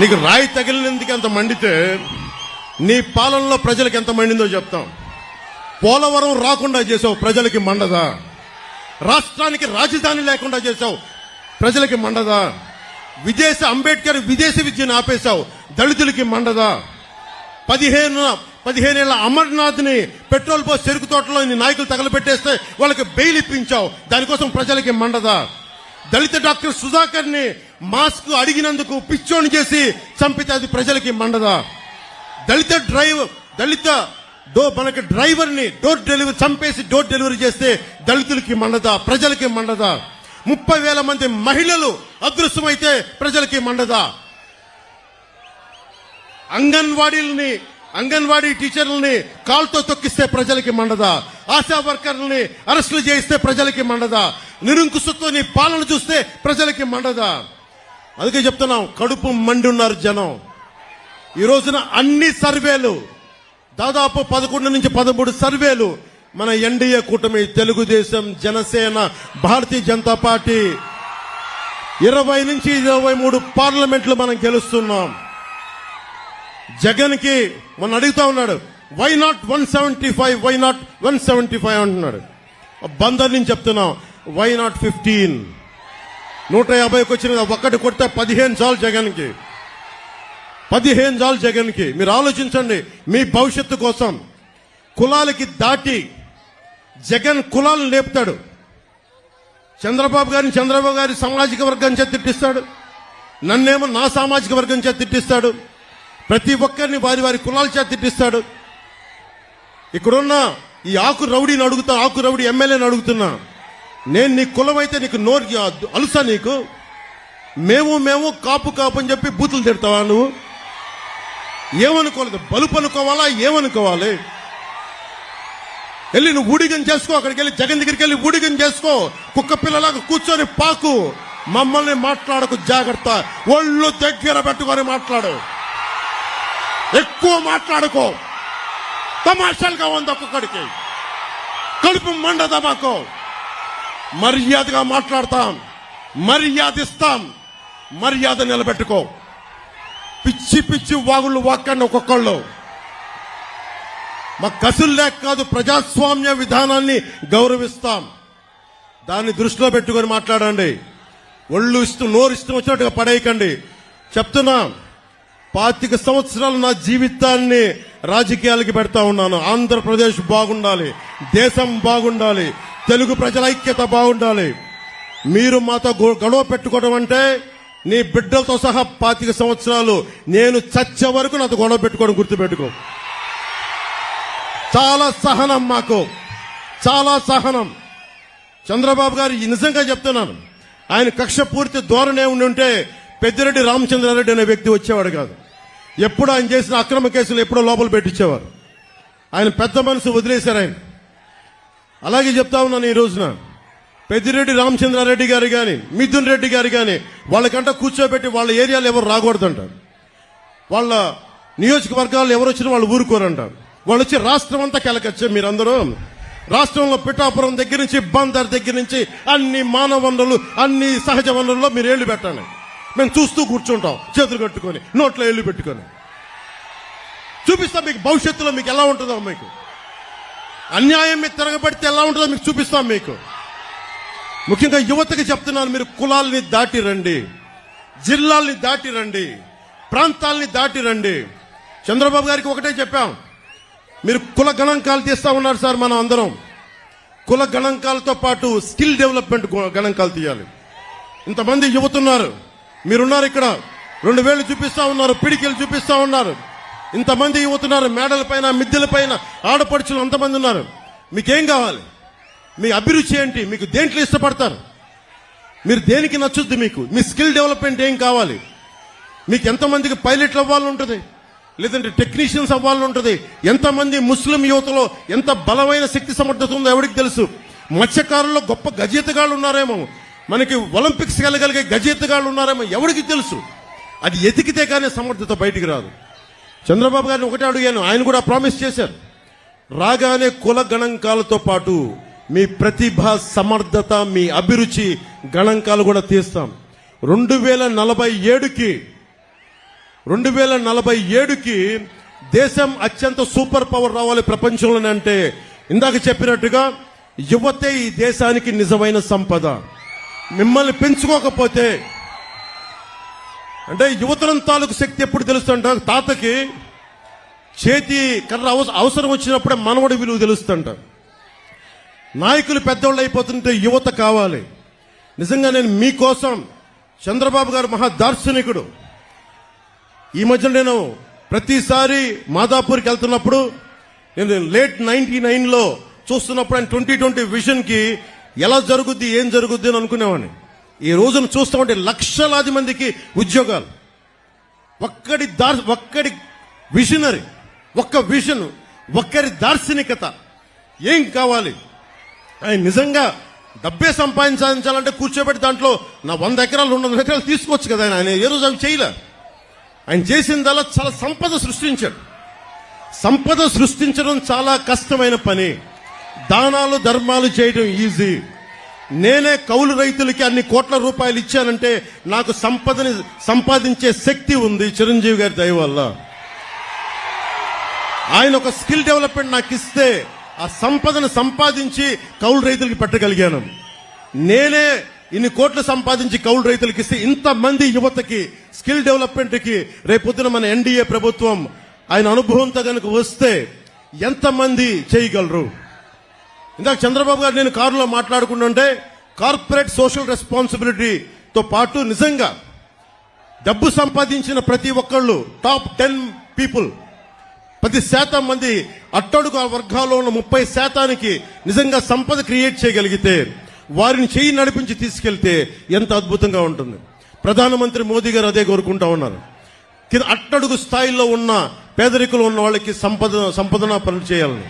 నీకు రాయి తగిలినందుకు ఎంత మండితే నీ పాలనలో ప్రజలకు ఎంత మండిందో చెప్తాం. పోలవరం రాకుండా చేసావు, ప్రజలకి మండదా? రాష్ట్రానికి రాజధాని లేకుండా చేసావు, ప్రజలకి మండదా? అంబేద్కర్ విదేశీ విద్యను ఆపేశావు, దళితులకి మండదా? 15 ఏళ్ల అమర్నాథ్ ని పెట్రోల్ పోసి చెరుకు తోటలో నాయకులు తగలబెట్టేస్తే వాళ్ళకి బెయిల్ ఇప్పించావు, దానికోసం ప్రజలకి మండదా? దళిత డాక్టర్ సుధాకర్ ని మాస్క్ అడిగినందుకు పిచ్చోని చేసి చంపితే అది ప్రజలకి మండదా? మనకి డ్రైవర్ ని డోర్ డెలివరీ చంపేసి డోర్ డెలివరీ చేస్తే దళితులకి మండదా? ప్రజలకి మండదా? 30,000 మంది మహిళలు అదృశ్యమైతే ప్రజలకి మండదా? అంగన్వాడీ టీచర్లని కాల్తో తొక్కిస్తే ప్రజలకి మండదా? ఆశా వర్కర్లని అరెస్టులు చేయిస్తే ప్రజలకి మండదా? నిరంకుశతో నీ పాలన చూస్తే ప్రజలకి మండదా? అందుకే చెప్తున్నాం, కడుపు మండి ఉన్నారు జనం. ఈ రోజున అన్ని సర్వేలు, దాదాపు 11 నుంచి 13 సర్వేలు మన ఎన్డీఏ కూటమి, తెలుగుదేశం, జనసేన, భారతీయ జనతా పార్టీ 20 నుంచి 23 పార్లమెంట్లు మనం గెలుస్తున్నాం. జగన్ కి మొన్న అడుగుతా ఉన్నాడు, వై నాట్ 175, వై నాట్ 175 అంటున్నాడు. బందర్ నుంచి చెప్తున్నాం, వై నాట్ 15? 150కి వచ్చిన ఒక్కటి కొడితే 15 చాలు జగన్ కి, 15 చాలు జగన్ కి. మీరు ఆలోచించండి, మీ భవిష్యత్తు కోసం. కులాలకి దాటి జగన్ కులాలను లేపుతాడు. చంద్రబాబు గారి సామాజిక వర్గం చేత తిట్టిస్తాడు, నన్నేమో నా సామాజిక వర్గం చేత తిట్టిస్తాడు, ప్రతి ఒక్కరిని వారి కులాల చేత తిట్టిస్తాడు. ఇక్కడున్న ఈ ఆకు రౌడీని అడుగుతా, ఆకు రౌడీ ఎమ్మెల్యేని అడుగుతున్నా, నేను నీ కులం అయితే నీకు నోరు అలుసా? నీకు మేము కాపు అని చెప్పి బూతులు తిడతావా? నువ్వు ఏమనుకోలేదు, బలుపు అనుకోవాలా? ఏమనుకోవాలి? వెళ్ళి నువ్వు ఊడిగం చేసుకో, అక్కడికి వెళ్ళి జగన్ దగ్గరికి వెళ్ళి ఊడిగం చేసుకో, కుక్క పిల్లలాగా కూర్చొని పాకు. మమ్మల్ని మాట్లాడకు, జాగ్రత్త. ఒళ్ళు దగ్గర పెట్టుకొని మాట్లాడు, ఎక్కువ మాట్లాడుకో. తమాషాలుగా ఉంది ఒక్కొక్కడికి, కడుపు మండదా మాకు? మర్యాదగా మాట్లాడతాం, మర్యాద ఇస్తాం, మర్యాద నిలబెట్టుకో. పిచ్చి పిచ్చి వాగుళ్ళు వాక్కండి ఒక్కొక్కళ్ళు. మా కసులు లేక కాదు, ప్రజాస్వామ్య విధానాన్ని గౌరవిస్తాం. దాన్ని దృష్టిలో పెట్టుకొని మాట్లాడండి. ఒళ్ళు నోరు ఇష్టం వచ్చినట్టుగా పడేయకండి. చెప్తున్నా, 25 సంవత్సరాలు నా జీవితాన్ని రాజకీయాలకి పెడతా ఉన్నాను. ఆంధ్రప్రదేశ్ బాగుండాలి, దేశం బాగుండాలి, తెలుగు ప్రజల ఐక్యత బాగుండాలి. మీరు మాతో గొడవ పెట్టుకోవడం అంటే నీ బిడ్డలతో సహా 25 సంవత్సరాలు నేను చచ్చే వరకు నాతో గొడవ పెట్టుకోవడం గుర్తుపెట్టుకో. చాలా సహనం మాకు, చాలా సహనం. చంద్రబాబు గారు నిజంగా చెప్తున్నాను, ఆయన కక్ష పూర్తి ధోరణి ఉంటే పెద్దిరెడ్డి రామచంద్రారెడ్డి అనే వ్యక్తి వచ్చేవాడు కాదు. ఎప్పుడు ఆయన చేసిన అక్రమ కేసులు ఎప్పుడో లోపల పెట్టించేవారు. ఆయన పెద్ద మనసు వదిలేశారు ఆయన. అలాగే చెప్తా ఉన్నాను, ఈ రోజున పెద్దిరెడ్డి రామచంద్రారెడ్డి గారు కానీ, మిథున్ రెడ్డి గారు కానీ, వాళ్ళకంట కూర్చోబెట్టి వాళ్ళ ఏరియాలో ఎవరు రాకూడదంట, వాళ్ళ నియోజకవర్గాలు ఎవరు వచ్చినా వాళ్ళు ఊరుకోరంట. వాళ్ళు వచ్చి రాష్ట్రం అంతా కెలకొచ్చే. మీరందరూ రాష్ట్రంలో పిఠాపురం దగ్గర నుంచి బందర్ దగ్గర నుంచి అన్ని మానవ వనరులు, అన్ని సహజ వనరుల్లో మీరు ఏళ్లు పెట్టండి. మేము చూస్తూ కూర్చుంటాం, చేతులు కట్టుకొని, నోట్లో ఏళ్లు పెట్టుకొని. చూపిస్తాం మీకు భవిష్యత్తులో మీకు ఎలా ఉంటుందో, మీకు అన్యాయం మీద తిరగబడితే ఎలా ఉంటుందో మీకు చూపిస్తాం. మీకు ముఖ్యంగా యువతకి చెప్తున్నాను, మీరు కులాలని దాటి రండి, జిల్లాల్ని దాటి రండి, ప్రాంతాలని దాటి రండి. చంద్రబాబు గారికి ఒకటే చెప్పాం, మీరు కుల గణాంకాలు తీస్తా ఉన్నారు సార్. మనం అందరం కుల గణాంకాలతో పాటు స్కిల్ డెవలప్మెంట్ గణాంకాలు తీయాలి. ఇంతమంది యువతున్నారు, మీరున్నారు ఇక్కడ, 2 వేళ్లు చూపిస్తా ఉన్నారు, పిడికిలు చూపిస్తా ఉన్నారు. ఇంతమంది యువతున్నారు, మేడల పైన, మిద్దెల పైన ఆడపడుచులు అంతమంది ఉన్నారు. మీకేం కావాలి? మీ అభిరుచి ఏంటి? మీకు దేంట్లో ఇష్టపడతారు? మీరు దేనికి నచ్చుద్ది? మీకు మీ స్కిల్ డెవలప్మెంట్ ఏం కావాలి? మీకు ఎంతమందికి పైలట్లు అవ్వాలని ఉంటుంది, లేదంటే టెక్నీషియన్స్ అవ్వాలని ఉంటుంది. ఎంతమంది ముస్లిం యువతలో ఎంత బలమైన శక్తి సమర్థత ఉందో ఎవరికి తెలుసు. మత్స్యకారుల్లో గొప్ప గజేతగాళ్ళు ఉన్నారేమో, మనకి ఒలింపిక్స్ వెళ్ళగలిగే గజేతగాళ్ళు ఉన్నారేమో, ఎవరికి తెలుసు. అది ఎతికితే కానీ సమర్థత బయటికి రాదు. చంద్రబాబు గారిని ఒకటే అడిగాను, ఆయన కూడా ప్రామిస్ చేశారు, రాగానే కుల గణాంకాలతో పాటు మీ ప్రతిభ, సమర్థత, మీ అభిరుచి గణాంకాలు కూడా తీస్తాం. 2047కి 2047కి దేశం అత్యంత సూపర్ పవర్ రావాలి ప్రపంచంలోనే అంటే ఇందాక చెప్పినట్టుగా యువతే ఈ దేశానికి నిజమైన సంపద. మిమ్మల్ని పెంచుకోకపోతే అంటే యువతరం తాలూకు శక్తి ఎప్పుడు తెలుస్తుంట, తాతకి చేతి కర్ర అవసరం వచ్చినప్పుడే మనవడి విలువ తెలుస్తుంట. నాయకులు పెద్దోళ్ళు అయిపోతుంటే యువత కావాలి. నిజంగా నేను మీకోసం, చంద్రబాబు గారు మహా దార్శనికుడు. ఈ మధ్య నేను ప్రతిసారి మాదాపూర్కి వెళ్తున్నప్పుడు నేను లేట్ 99లో చూస్తున్నప్పుడు ఆయన 2020 విజన్ కి ఎలా జరుగుద్ది ఏం జరుగుద్ది అని అనుకునేవాడిని. ఈ రోజును చూస్తామంటే లక్షలాది మందికి ఉద్యోగాలు. ఒక్కడి విజనరీ, ఒక్క విజన్, ఒక్కరి దార్శనికత ఏం కావాలి. ఆయన నిజంగా డబ్బే సంపాదించాలంటే కూర్చోబెట్టి దాంట్లో నా 100 ఎకరాలు 200 ఎకరాలు తీసుకోవచ్చు కదా. ఆయన ఏ రోజు అవి చేయలే. ఆయన చేసిందల్లా చాలా సంపద సృష్టించాడు. సంపద సృష్టించడం చాలా కష్టమైన పని. దానాలు ధర్మాలు చేయడం ఈజీ. నేనే కౌలు రైతులకి అన్ని కోట్ల రూపాయలు ఇచ్చానంటే నాకు సంపదని సంపాదించే శక్తి ఉంది చిరంజీవి గారి దయ వల్ల. ఆయన ఒక స్కిల్ డెవలప్మెంట్ నాకు ఇస్తే ఆ సంపదను సంపాదించి కౌలు రైతులకి పెట్టగలిగాను. నేనే ఇన్ని కోట్లు సంపాదించి కౌలు రైతులకి ఇస్తే ఇంతమంది యువతకి స్కిల్ డెవలప్మెంట్ కి రేపొద్దున మన ఎన్డీఏ ప్రభుత్వం ఆయన అనుభవంతో కనుక వస్తే ఎంతమంది చేయగలరు. ఇందాక చంద్రబాబు గారు నేను కారులో మాట్లాడుకుంటుంటే కార్పొరేట్ సోషల్ రెస్పాన్సిబిలిటీతో పాటు నిజంగా డబ్బు సంపాదించిన ప్రతి ఒక్కళ్ళు టాప్ 10 పీపుల్ 10% మంది అట్టడుగు వర్గాల్లో ఉన్న 30% నిజంగా సంపద క్రియేట్ చేయగలిగితే వారిని చేయి నడిపించి తీసుకెళ్తే ఎంత అద్భుతంగా ఉంటుంది. ప్రధానమంత్రి మోదీ గారు అదే కోరుకుంటా ఉన్నారు. అట్టడుగు స్థాయిలో ఉన్న పేదరికులు ఉన్న వాళ్ళకి సంపదన పనులు చేయాలని,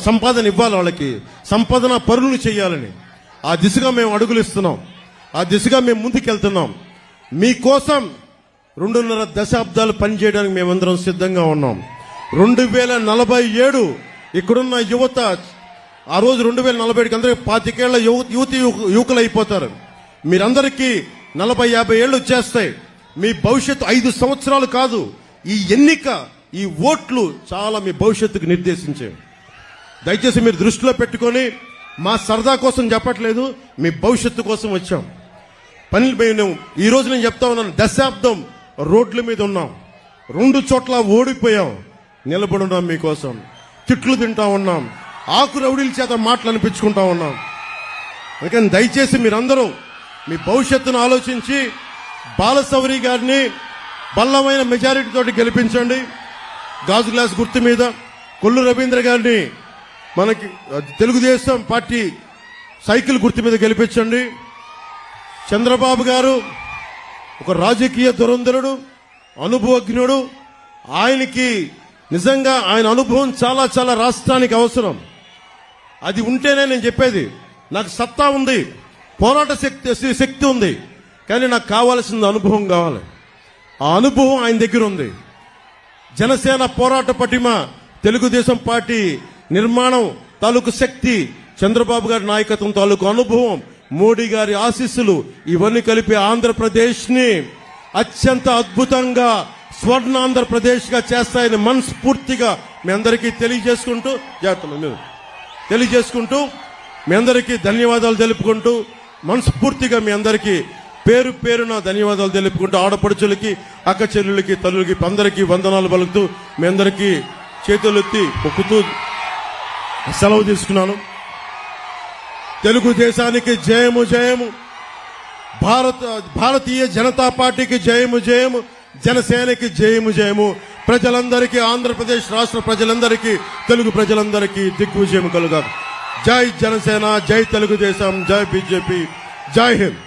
సంపాదన ఇవ్వాలి, వాళ్ళకి సంపాదన పనులు చేయాలని ఆ దిశగా మేము అడుగులు ఇస్తున్నాం. ఆ దిశగా మేము ముందుకెళ్తున్నాం. మీకోసం 2.5 దశాబ్దాలు పనిచేయడానికి మేమందరం సిద్ధంగా ఉన్నాం. 2047 ఇక్కడున్న యువత ఆ రోజు 2047కి అందరికీ 25 ఏళ్ల యువకులు అయిపోతారు. మీరందరికీ 40-50 ఏళ్ళు వచ్చేస్తాయి. మీ భవిష్యత్తు 5 సంవత్సరాలు కాదు. ఈ ఎన్నిక, ఈ ఓట్లు చాలా మీ భవిష్యత్తుకు నిర్దేశించే. దయచేసి మీరు దృష్టిలో పెట్టుకొని, మా సరదా కోసం చెప్పట్లేదు, మీ భవిష్యత్తు కోసం వచ్చాం. మేము ఈ రోజు నేను చెప్తా ఉన్నాను, దశాబ్దం రోడ్ల మీద ఉన్నాం, 2 చోట్ల ఓడిపోయాం, నిలబడున్నాం మీకోసం. తిట్లు తింటా ఉన్నాం, ఆకు రౌడీల చేత మాటలు అనిపించుకుంటా ఉన్నాం. అందుకని దయచేసి మీరందరూ మీ భవిష్యత్తును ఆలోచించి బాలశౌరి గారిని బల్లమైన మెజారిటీ తోటి గెలిపించండి. గాజు గ్లాస్ గుర్తు మీద కొల్లు రవీంద్ర గారిని మనకి తెలుగుదేశం పార్టీ సైకిల్ గుర్తు మీద గెలిపించండి. చంద్రబాబు గారు ఒక రాజకీయ దురంధరుడు, అనుభవజ్ఞుడు. ఆయనకి నిజంగా ఆయన అనుభవం చాలా చాలా రాష్ట్రానికి అవసరం. అది ఉంటేనే నేను చెప్పేది, నాకు సత్తా ఉంది, పోరాట శక్తి ఉంది, కానీ నాకు కావాల్సిన అనుభవం కావాలి. ఆ అనుభవం ఆయన దగ్గర ఉంది. జనసేన పోరాట పటిమ, తెలుగుదేశం పార్టీ నిర్మాణం తాలూకు శక్తి, చంద్రబాబు గారి నాయకత్వం తాలూకు అనుభవం, మోడీ గారి ఆశీస్సులు, ఇవన్నీ కలిపి ఆంధ్రప్రదేశ్ ని అత్యంత అద్భుతంగా స్వర్ణాంధ్రప్రదేశ్ గా చేస్తాయని మనస్ఫూర్తిగా మీ అందరికీ తెలియజేసుకుంటూ మీ అందరికీ ధన్యవాదాలు తెలుపుకుంటూ, మనస్ఫూర్తిగా మీ అందరికీ పేరు పేరున ధన్యవాదాలు తెలుపుకుంటూ, ఆడపడుచులకి, అక్క చెల్లెళ్ళకి, తల్లులకి అందరికీ వందనాలు పలుకుతూ మీ అందరికీ చేతులెత్తి మొక్కుతూ సెలవు తీసుకున్నాను. తెలుగుదేశానికి జయము జయము, భారతీయ జనతా పార్టీకి జయము జయము, జనసేనకి జయము జయము. ప్రజలందరికీ, ఆంధ్రప్రదేశ్ రాష్ట్ర ప్రజలందరికీ, తెలుగు ప్రజలందరికీ దిగ్విజయం కలుగా. జై జనసేన, జై తెలుగుదేశం, జై బీజేపీ, జై హింద్.